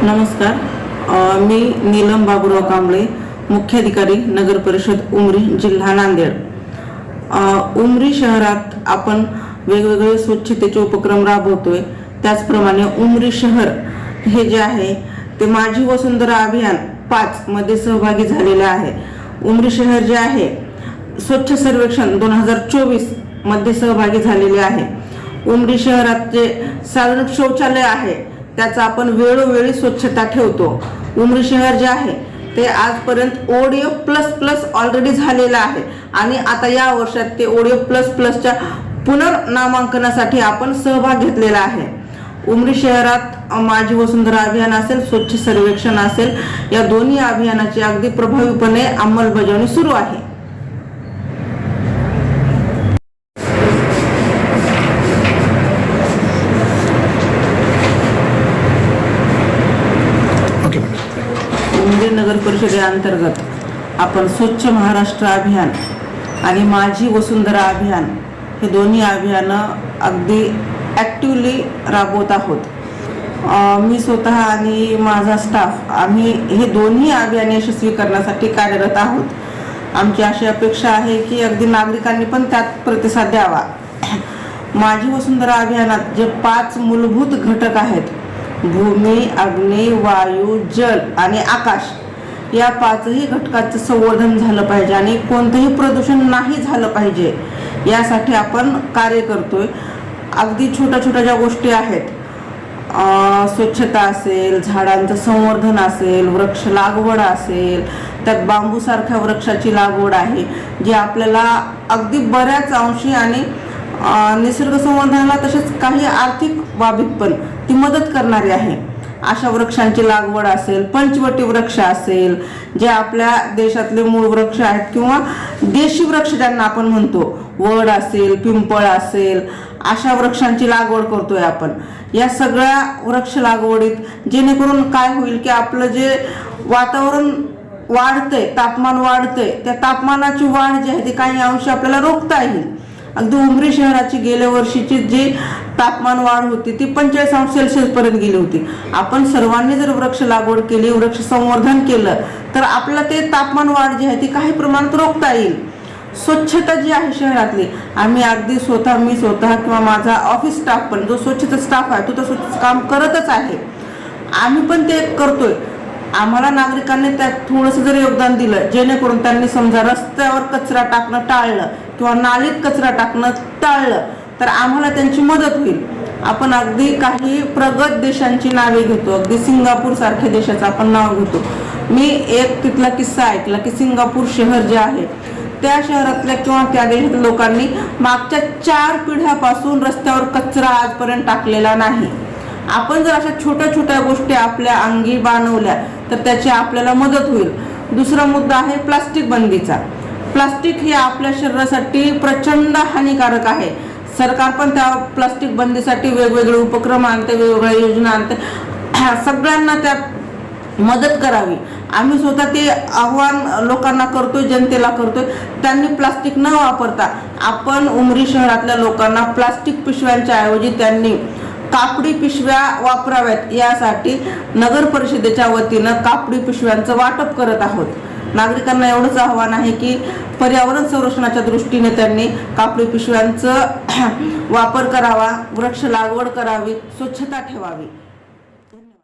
नमस्कार, मी नीलम बाबूराव कांबळे, मुख्याधिकारी नगर परिषद उमरी, जिल्हा नांदेड। उमरी शहरात आपण वेगवेगळे स्वच्छतेचे उपक्रम राबवतोय। त्याचप्रमाणे उमरी शहर हे जे आहे ते माझी वसुंधरा अभियान 5 मध्ये सहभागी झालेले आहे। उमरी शहर जे आहे स्वच्छ सर्वेक्षण 2024 मध्ये सहभागी झालेले आहे। उमरी शहरात जे सार्वजनिक शौचालय आहे त्याचा आपण वेळोवेळी स्वच्छता ठेवतो। उमरी शहर जे आहे ते आजपर्यंत ODF++ ऑलरेडी झालेलं आहे आणि आता या वर्षात ते ODF++च्या पुनर्नामांकनासाठी आपण सहभाग घेतलेला आहे। उमरी शहरात माझी वसुंधरा अभियान असेल, स्वच्छ सर्वेक्षण असेल, या दोन्ही अभियानाची अगदी प्रभावीपणे अंमलबजावणी सुरू आहे। उमरी नगर परिषदेअंतर्गत आपण स्वच्छ महाराष्ट्र अभियान आणि माझी वसुंधरा अभियान हे दोन्ही अभियानं अगदी ॲक्टिव्हली राबवत आहोत। मी स्वतः आणि माझा स्टाफ आम्ही हे दोन्ही अभियान यशस्वी करण्यासाठी कार्यरत आहोत। आमची अशी अपेक्षा आहे की अगदी नागरिकांनी पण त्यात प्रतिसाद द्यावा। माझी वसुंधरा अभियानात जे 5 मूलभूत घटक आहेत, भूमी, अग्नी, वायू, जल आणि आकाश, या 5ही घटकांचं संवर्धन झालं पाहिजे आणि कोणतंही प्रदूषण नाही झालं पाहिजे यासाठी आपण कार्य करतोय। अगदी छोट्या छोट्या ज्या गोष्टी आहेत, स्वच्छता असेल, झाडांचं संवर्धन असेल, वृक्ष लागवड असेल, त्यात बांबू सारख्या वृक्षाची लागवड आहे जी आपल्याला अगदी बऱ्याच अंशी आणि निसर्ग संवर्धनाला तसेच काही आर्थिक बाबीत पण ती मदत करणारी आहे। अशा वृक्षांची लागवड असेल, पंचवटी वृक्ष असेल, जे आपल्या देशातले मूळ वृक्ष आहेत किंवा देशी वृक्ष ज्यांना आपण म्हणतो, वड असेल, पिंपळ असेल, अशा वृक्षांची लागवड करतोय आपण। या सगळ्या वृक्ष लागवडीत जेणेकरून काय होईल की आपलं जे वातावरण वाढतंय, तापमान वाढतंय, त्या तापमानाची वाढ जी आहे ती काही अंशी आपल्याला रोखता येईल। अगदी उमरी शहराची गेल्या वर्षीची जी तापमान वाढ होती ती 45°C पर्यंत गेली होती। आपण सर्वांनी जर वृक्ष लागवड केली, वृक्ष संवर्धन केलं तर आपलं ते तापमान वाढ जी आहे ती काही प्रमाणात रोखता येईल। स्वच्छता जी आहे शहरातली, आम्ही अगदी मी स्वतः किंवा माझा ऑफिस स्टाफ पण, जो स्वच्छता स्टाफ आहे तो तर स्वच्छतेचं काम करतच आहे, आम्ही पण ते करतोय। आम्हाला नागरिकांनी त्यात थोडंसं जर योगदान दिलं, जेणेकरून त्यांनी समजा रस्त्यावर कचरा टाकणं टाळलं किंवा नालीत कचरा टाकणं टाळलं तर आम्हाला त्यांची मदत होईल। आपण अगदी काही प्रगत देशांची नावे घेतो, अगदी सिंगापूर सारख्या देशाचं आपण नाव घेतो। मी एक तिथला किस्सा ऐकला की सिंगापूर शहर जे आहे त्या शहरातल्या किंवा त्या देशातल्या लोकांनी मागच्या 4 पिढ्यापासून रस्त्यावर कचरा आजपर्यंत टाकलेला नाही। आपण जर अशा छोट्या छोट्या गोष्टी आपल्या अंगी बाणवल्या तर त्याची आपल्याला मदत होईल। दुसरा मुद्दा आहे प्लास्टिक बंदीचा। प्लास्टिक हे आपल्या शरीरासाठी प्रचंड हानिकारक आहे। सरकार पण त्या प्लास्टिक बंदीसाठी वेगवेगळे उपक्रम आणते, वेगवेगळ्या योजना आणते, सगळ्यांना त्यात मदत करावी। आम्ही स्वतः ते आव्हान लोकांना करतोय, जनतेला करतोय, त्यांनी प्लास्टिक न वापरता आपण उमरी शहरातल्या लोकांना प्लास्टिक पिशव्यांच्या ऐवजी त्यांनी कापडी पिशव्या वापराव्यात यासाठी नगर परिषदेच्या वतीनं कापडी पिशव्यांचं वाटप करत आहोत। नागरिकांना एवढंच आव्हान आहे की पर्यावरण संरक्षणाच्या दृष्टीने त्यांनी कापडी पिशव्यांचा वापर करावा, वृक्ष लागवड करावी, स्वच्छता ठेवावी।